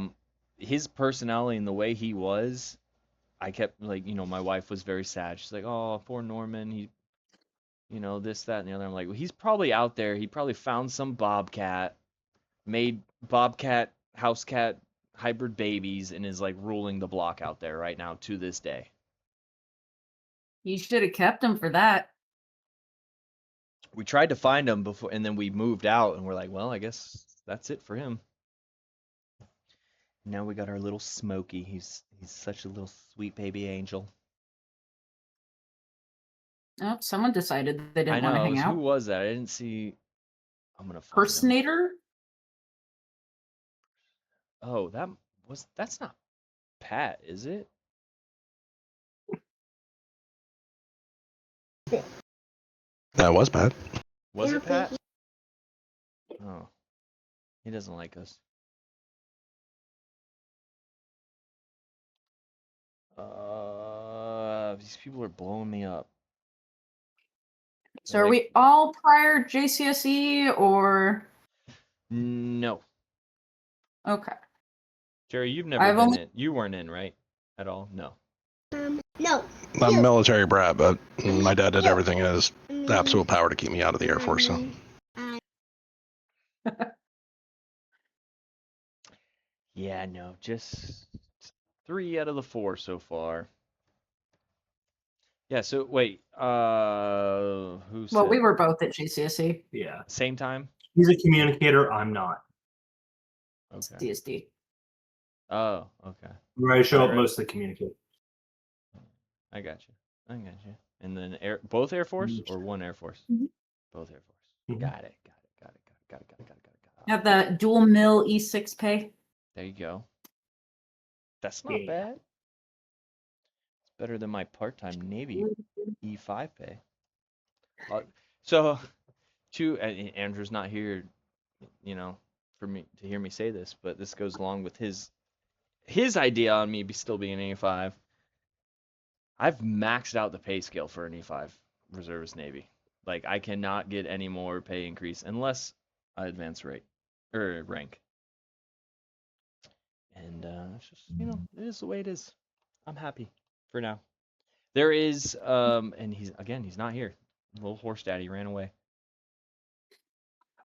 his personality and the way he was, I kept like, my wife was very sad. She's like, oh, poor Norman. He, this, that, and the other. I'm like, well, he's probably out there. He probably found some bobcat, made bobcat, house cat hybrid babies, and is like ruling the block out there right now to this day. You should have kept him for that. We tried to find him before, and then we moved out, and we're like, well, I guess that's it for him. Now we got our little Smokey. He's such a little sweet baby angel. Oh, someone decided they didn't want to hang out. Who was that? I didn't see. I'm gonna find him. Personator? Oh, that's not Pat, is it? That was bad. Was it Pat? Oh, he doesn't like us. These people are blowing me up. So are we all prior JCSE or? No. Okay. Jerry, you've never been in. You weren't in, right? At all? No. No. I'm a military brat, but my dad did everything in his absolute power to keep me out of the Air Force. So Yeah, no, just 3 out of the 4 so far. Yeah, so wait, who Well, we said were both at GCSE. Yeah. same time? He's a communicator. I'm not. Okay. CSD. Oh, okay. Where I show up Alright. mostly communicate. I got you. And then both Air Force or one Air Force? Mhm. Both Air Force. Mhm. Got it. Have the dual mill E6 pay. There you go. That's not Yeah. bad. It's better than my part-time Navy E5 pay. So, Andrew's not here, for me to hear me say this, but this goes along with his idea on me still being an E5. I've maxed out the pay scale for an E5 reservist Navy. Like, I cannot get any more pay increase unless I advance rank. And it's just, it is the way it is. I'm happy for now. There is, and he's not here. Little horse daddy ran away.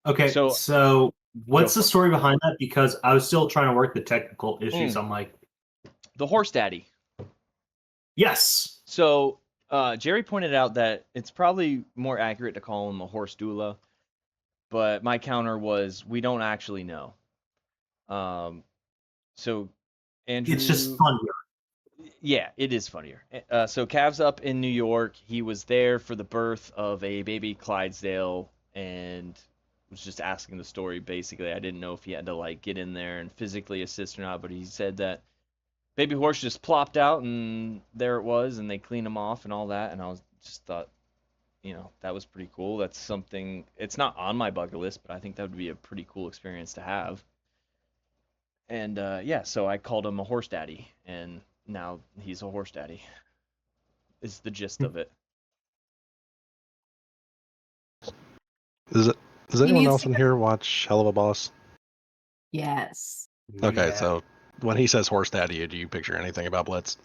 Okay, So- so what's Go the for it. story behind that? Because I was still trying to work the technical issues. I'm like, The horse daddy. yes. So Jerry pointed out that it's probably more accurate to call him a horse doula, but my counter was we don't actually know. So Andrew, It's just funnier. yeah, it is funnier. So Cav's up in New York. He was there for the birth of a baby Clydesdale and was just asking the story. Basically, I didn't know if he had to like get in there and physically assist or not, but he said that baby horse just plopped out and there it was, and they cleaned him off and all that. And I was just thought, that was pretty cool. That's something. It's not on my bucket list, but I think that would be a pretty cool experience to have. And yeah, so I called him a horse daddy, and now he's a horse daddy. Is the gist of it. does He anyone needs else to in here watch Hell of a Boss? Yes. Okay, Yeah. so when he says horse daddy, do you picture anything about Blitz?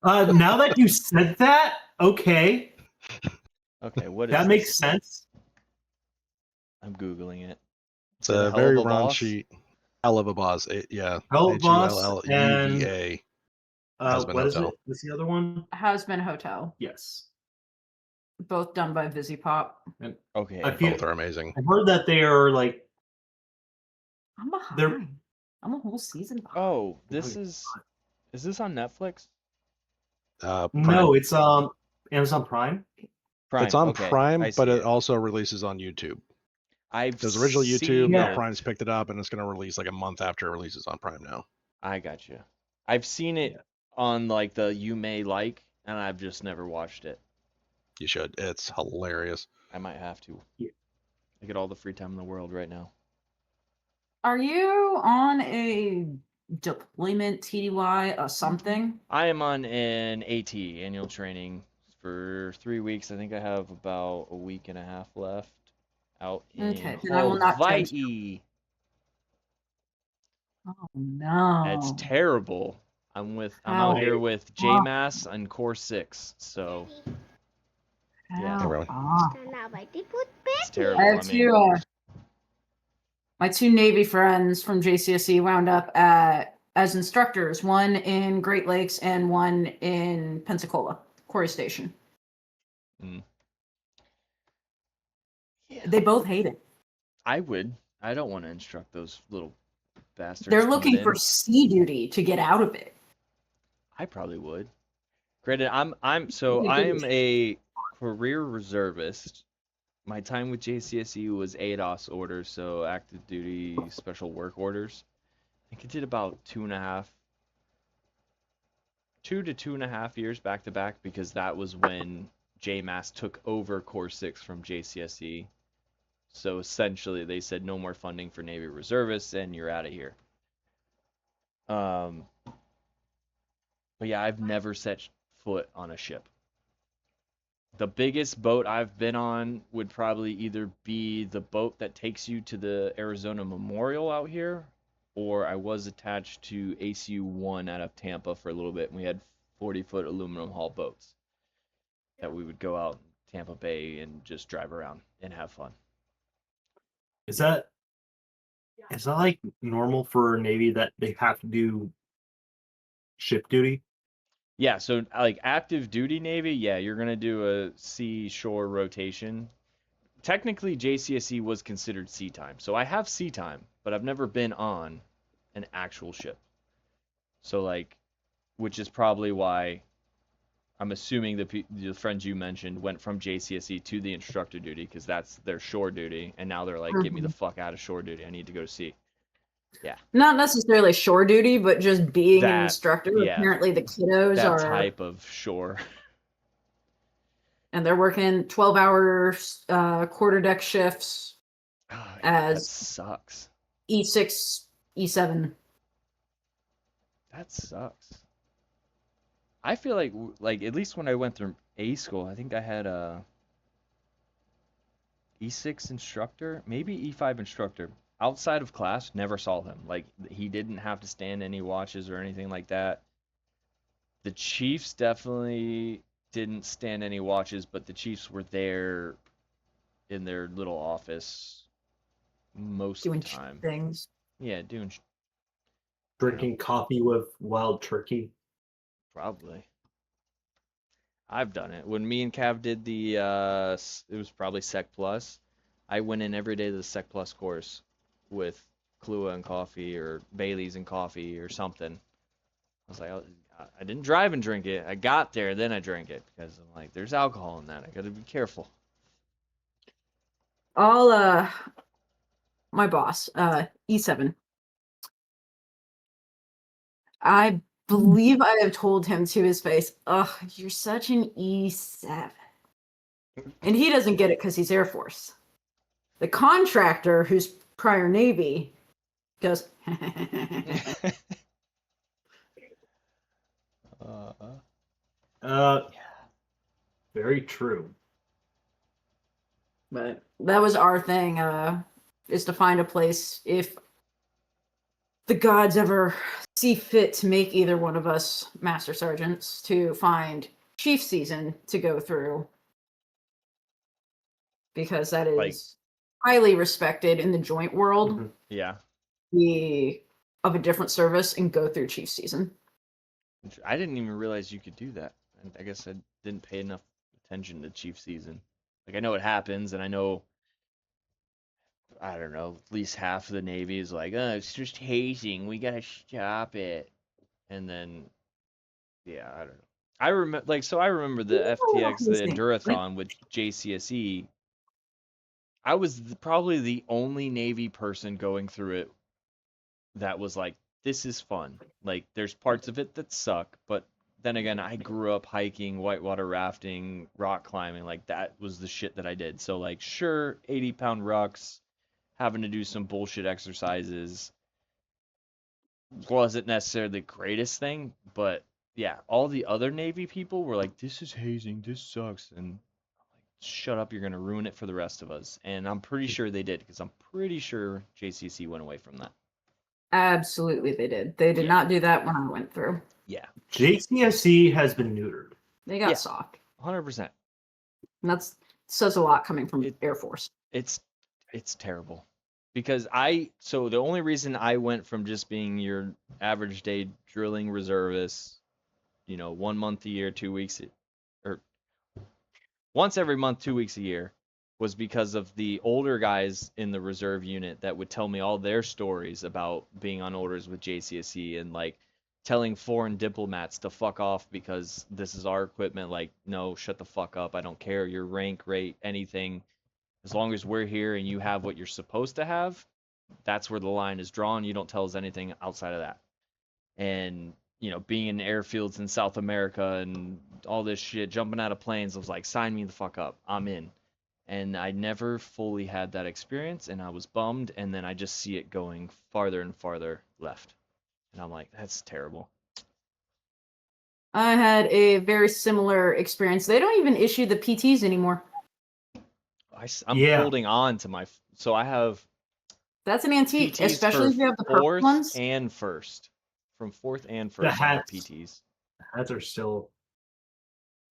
Now that you said that, okay, Okay, what is that this? makes sense. I'm googling it. It's Is it a hell very of a boss? raunchy Hell of a Boss. Yeah, Hell Boss HULLUVA. Husband what is Hotel. it? What's the other one? Husband Hotel. Yes. Both done by VisiPop. Okay. I feel Both are amazing. I've heard that they are like I'm behind. They're- I'm a whole season behind. Oh, this is this on Netflix? Prime. no, it's Amazon Prime. Prime. It's on okay, Prime, I but see it also releases on YouTube. I've It was originally YouTube. seen Now it. Prime's picked it up, and it's going to release like a month after it releases on Prime now. I got you. I've seen it Yeah. on like the You May Like, and I've just never watched it. You should. It's hilarious. I might have to. Yeah. I get all the free time in the world right now. Are you on a deployment TDY or something? I am on an AT, annual training, for 3 weeks. I think I have about a week and a half left out in Okay, then I will not judge Hawaii. Oh no. That's terrible. I'm How? out here with JMass and Core 6, so yeah. How? Really? it's terrible. I have my two Navy friends from JCSE wound up as instructors, one in Great Lakes and one in Pensacola, Quarry Station. Yeah. They both hate it. I would. I don't want to instruct those little bastards. They're coming looking in. for sea duty to get out of it. I probably would. Granted, I'm a career reservist. My time with JCSU was ADOS orders, so active duty special work orders. I think I did about 2 to 2.5 years back to back, because that was when JMass took over Core 6 from JCSE. So essentially they said no more funding for Navy reservists and you're out of here. But yeah, I've never set foot on a ship. The biggest boat I've been on would probably either be the boat that takes you to the Arizona Memorial out here, or I was attached to ACU-1 out of Tampa for a little bit, and we had 40-foot aluminum hull boats that we would go out in Tampa Bay and just drive around and have fun. Is that like normal for Navy that they have to do ship duty? Yeah, so like active duty Navy, yeah, you're gonna do a sea shore rotation. Technically, JCSE was considered sea time, so I have sea time, but I've never been on an actual ship. So like, which is probably why I'm assuming the friends you mentioned went from JCSE to the instructor duty because that's their shore duty, and now they're like, get me the fuck out of shore duty. I need to go to sea. Yeah. Not necessarily shore duty, but just being an That, instructor. yeah. Apparently, the kiddos That are, type of shore. and they're working 12-hour quarter deck shifts Oh, yeah, that as sucks. E6, E7. That sucks. I feel like at least when I went through A school, I think I had a E6 instructor, maybe E5 instructor. Outside of class, never saw him. Like he didn't have to stand any watches or anything like that. The Chiefs definitely didn't stand any watches, but the Chiefs were there in their little office most Doing of the time. things. Yeah, doing Drinking coffee with wild turkey. probably. I've done it. When me and Cav did the it was probably Sec Plus. I went in every day to the Sec Plus course with Kahlua and coffee or Bailey's and coffee or something. I was like, I didn't drive and drink it. I got there, then I drank it because I'm like, there's alcohol in that. I got to be careful. I'll my boss, E7. I believe I have told him to his face, ugh, you're such an E7. And he doesn't get it because he's Air Force. The contractor, who's prior Navy, goes, Yeah. Very true. But that was our thing, is to find a place if the gods ever see fit to make either one of us master sergeants, to find chief season to go through, because that is Like- highly respected in the joint world. Mhm. Yeah. Be of a different service and go through chief season. I didn't even realize you could do that. And I guess I didn't pay enough attention to Chief season. Like I know it happens, and I know, I don't know, at least half of the Navy is like, oh, it's just hazing. We gotta stop it. And then, yeah, I don't know. I remember, I remember the FTX, the hazing. Endurathon with JCSE. I was probably the only Navy person going through it that was like, this is fun. Like, there's parts of it that suck, but then again, I grew up hiking, whitewater rafting, rock climbing. Like, that was the shit that I did. So, like, sure, 80-pound rucks, having to do some bullshit exercises wasn't necessarily the greatest thing, but yeah, all the other Navy people were like, this is hazing, this sucks. And I'm like, shut up, you're going to ruin it for the rest of us. And I'm pretty sure they did, because I'm pretty sure JCC went away from that. Absolutely, they did. They did Yeah. not do that when I went through. Yeah, JCSE has been neutered. They got Yeah. soft. 100%. And that says a lot coming from It- Air Force. It's terrible. Because so the only reason I went from just being your average day drilling reservist, 1 month a year, 2 weeks, or once every month, 2 weeks a year, was because of the older guys in the reserve unit that would tell me all their stories about being on orders with JCSE and like telling foreign diplomats to fuck off because this is our equipment. Like, no, shut the fuck up. I don't care your rank, rate, anything. As long as we're here and you have what you're supposed to have, that's where the line is drawn. You don't tell us anything outside of that. And, being in airfields in South America and all this shit, jumping out of planes, I was like, sign me the fuck up. I'm in. And I never fully had that experience, and I was bummed, and then I just see it going farther and farther left. And I'm like, that's terrible. I had a very similar experience. They don't even issue the PTs anymore. I'm Yeah. holding on to so I have That's an antique, PTs especially for if you have the purple fourth ones. and first. From fourth and The first, I have hats. PTs. Hats are still.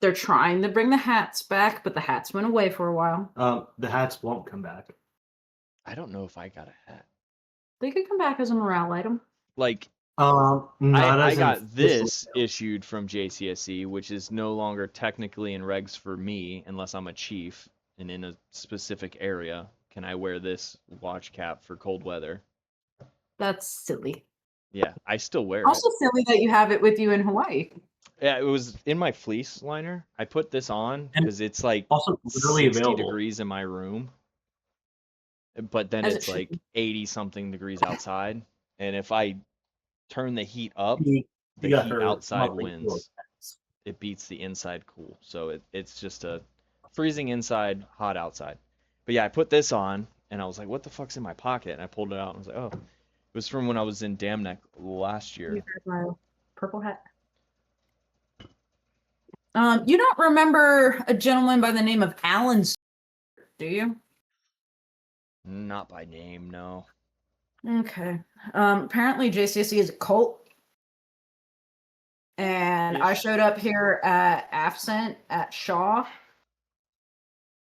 They're trying to bring the hats back, but the hats went away for a while. The hats won't come back. I don't know if I got a hat. They could come back as a morale item. Like, Not I as got an this official- issued from JCSE, which is no longer technically in regs for me unless I'm a chief and in a specific area. Can I wear this watch cap for cold weather? That's silly. Yeah, I still wear it. Also silly that you have it with you in Hawaii. Yeah, it was in my fleece liner. I put this on And because it's like Also, literally 60 available. degrees in my room, but then As it it's should like be. 80 something degrees outside. And if I turn the heat up, You the got heat her outside monthly wins. hats. It beats the inside cool. So it's just a freezing inside, hot outside. But yeah, I put this on and I was like, what the fuck's in my pocket? And I pulled it out and I was like, oh, it was from when I was in Dam Neck last You year. have my purple hat. You don't remember a gentleman by the name of Alan, do you? Not by name, no. Okay. Apparently JCSE is a cult. And I Ish. showed up here at AFCENT at Shaw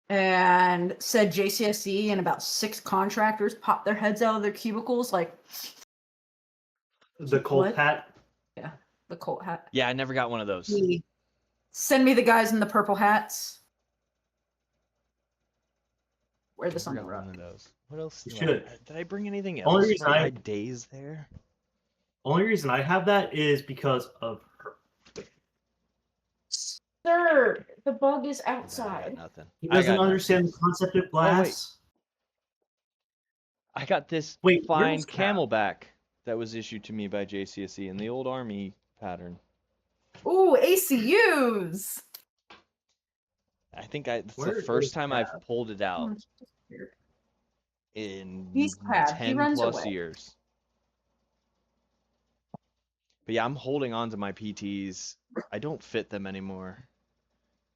and said JCSE, and about 6 contractors popped their heads out of their cubicles like The Colt What? hat. the cult hat. Yeah, I never got one of those. Send me the guys in the purple hats. Wear this on Never the got one rug. of those. What else? You do should. Did I bring anything Only else reason for I- my days there? Only reason I have that is because of her. Sir, the bug is Nah, I outside. got nothing. He I doesn't got understand the nothing. concept of wait. glass. I got this Wait, fine where's Cap? camelback that was issued to me by JCSE in the old army pattern. Ooh, ACUs. I think it's Where the is first time I've Cap? pulled it out Oh, it's just weird. in He's Crab. He 10 runs plus away. years. But yeah, I'm holding on to my PTs. I don't fit them anymore.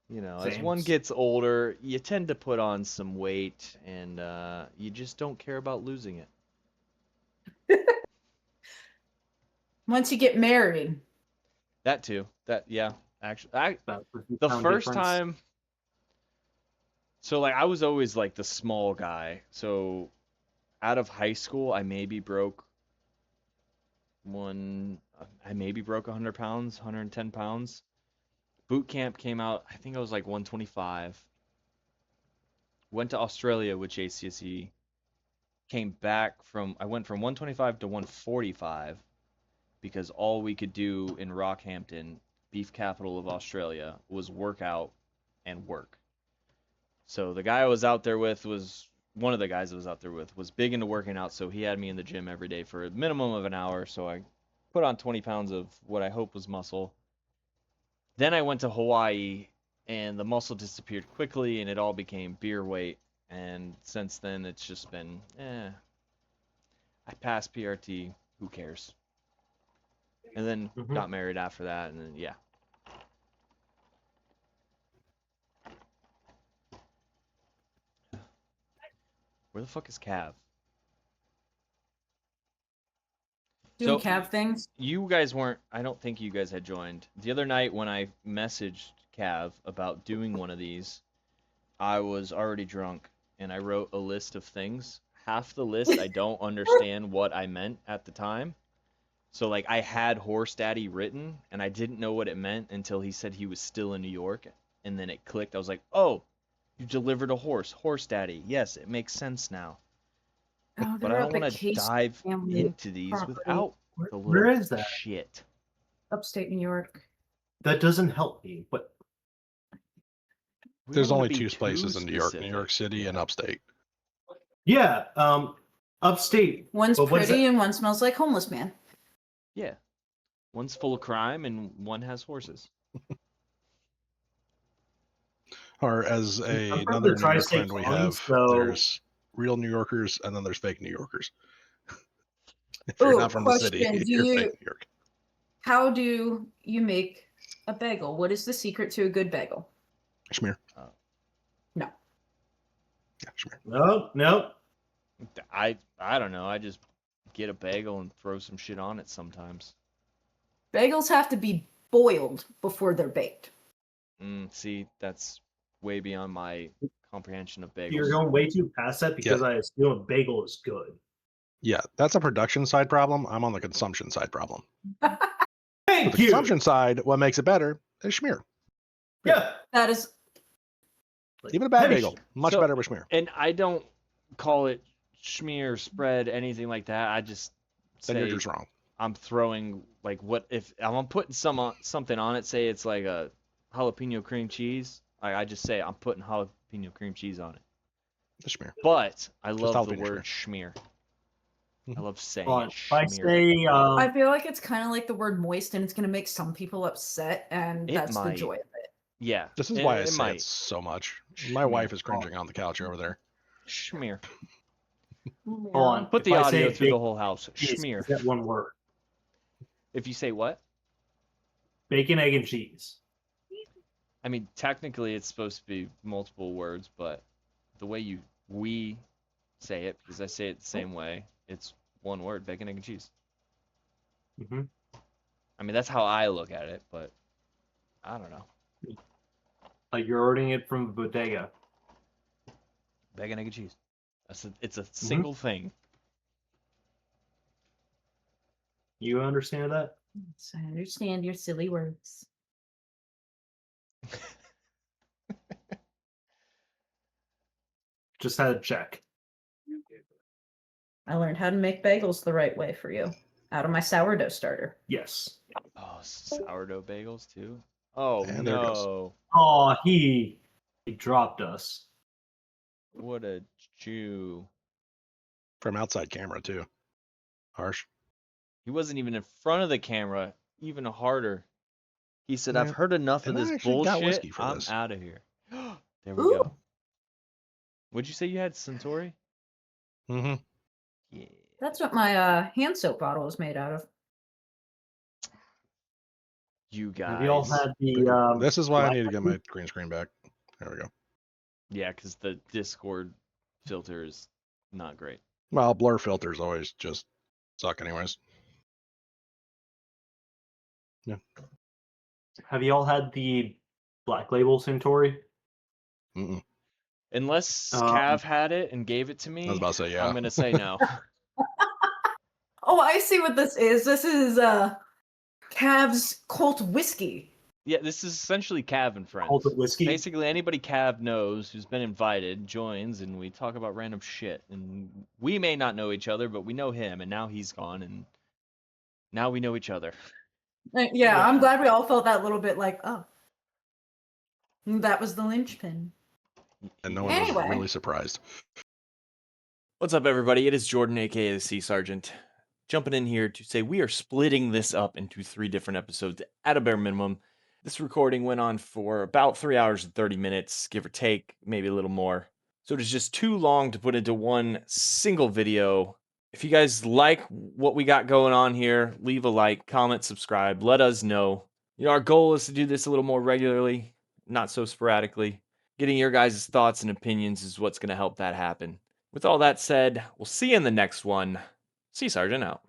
You know, as Same. one gets older, you tend to put on some weight and you just don't care about losing it. Once you get married. That too. Yeah, actually About the 50-pound first difference. time, so like I was always like the small guy. So out of high school, I maybe broke 100 pounds, 110 pounds. Boot camp came out, I think I was like 125. Went to Australia with JCSE. Came back I went from 125 to 145 because all we could do in Rockhampton, beef capital of Australia, was work out and work. So the guy I was out there with one of the guys I was out there with was big into working out, so he had me in the gym every day for a minimum of an hour. So I put on 20 pounds of what I hope was muscle. Then I went to Hawaii, and the muscle disappeared quickly, and it all became beer weight. And since then, it's just been, I passed PRT, who cares? And then Mhm. got married after that, and then, yeah. Where the fuck is Cav? Doing So- cab things. You guys weren't, I don't think you guys had joined. The other night when I messaged Cav about doing one of these, I was already drunk and I wrote a list of things. Half the list I don't understand what I meant at the time. So like I had Horse Daddy written and I didn't know what it meant until he said he was still in New York, and then it clicked. I was like, "Oh, you delivered a horse, Horse Daddy. Yes, it makes sense now." Oh, But they're I up don't at want to Case dive Family into these property. without the Where little is that? shit. Upstate New York. That doesn't help me. But We There's don't wanna only be two too places in New York: New specific. York City and Yeah. upstate. yeah, upstate. One's But what is pretty that- and one smells like homeless man. Yeah. One's full of crime and one has horses. Or as from the another New York tri-state friend we colony, have, so- there's real New Yorkers and then there's fake New Yorkers. If you're Ooh, not from the city, question, do you're you- fake New York. How do you make a bagel? What is the secret to a good bagel? Schmear. No. Yeah, schmear. Nope. I don't know. I just get a bagel and throw some shit on it sometimes. Bagels have to be boiled before they're baked. See, that's way beyond my comprehension of bagels. You're going way too past that because I assume a bagel is good. Yeah, that's a production side problem. I'm on the consumption side problem. With Thank the you. consumption side, what makes it better is schmear. Yeah. That is Like, Even a bad heavy bagel, shit. much So- better with schmear. And I don't call it schmear, spread, anything like that. I just Then you're say just wrong. I'm throwing like what if I'm putting something on it. Say it's like a jalapeno cream cheese. I just say I'm putting jalapeno cream cheese on it. The schmear. But I love the jalapeno word schmear. I love saying Hold on. it. If I Schmear. say, I feel like it's kind of like the word moist, and it's going to make some people upset, and It that's the might. joy of it. Yeah. This is why I it say might. it so much. My Schmear. wife is cringing on the couch over there. Schmear. hold on. Put If the I audio say through the bacon whole house. cheese, Schmear. is that one word? If you say what? Bacon, egg, and cheese. I mean, technically it's supposed to be multiple words, but the way we say it, because I say it the same way, it's one word: bacon, egg, and cheese. Mm-hmm. I mean, that's how I look at it, but I don't know. Like you're ordering it from the bodega. Bacon, egg, and cheese. It's a single thing. You understand that? Yes, I understand your silly words. Just had to check. I learned how to make bagels the right way for you out of my sourdough starter. Yes. Oh, sourdough bagels too. Oh And there it goes. no! Oh, he dropped us. What a Jew! From outside camera, too. Harsh. He wasn't even in front of the camera. Even harder. He said, Yeah, "I've heard enough of and I this actually got bullshit. whiskey for I'm this." out of here." There we Ooh. go. What'd you say you had, Centauri? Mm-hmm. Yeah. That's what my hand soap bottle is made out of. You Have you all guys. had the This is why I black need to get one? my green screen back. There we go. Yeah, because the Discord filter is not great. Well, blur filters always just suck anyways. Have you all had the black label Centauri? Mm-mm. Unless Um, Cav had it and gave it to I me, was about to say, yeah. I'm gonna say no. Oh, I see what this is. This is Cav's Colt whiskey. Yeah, this is essentially Cav and friends. Cult of whiskey. Basically, anybody Cav knows who's been invited joins, and we talk about random shit. And we may not know each other, but we know him, and now he's gone, and now we know each other. Yeah, I'm Yeah. glad we all felt that little bit like, oh, that was the linchpin. And no one Anyway. was really surprised. What's up, everybody? It is Jordan, aka the Sea Sergeant, jumping in here to say we are splitting this up into 3 different episodes at a bare minimum. This recording went on for about 3 hours and 30 minutes, give or take, maybe a little more. So it is just too long to put into one single video. If you guys like what we got going on here, leave a like, comment, subscribe, let us know. You know, our goal is to do this a little more regularly, not so sporadically. Getting your guys' thoughts and opinions is what's going to help that happen. With all that said, we'll see you in the next one. Sea Sergeant out.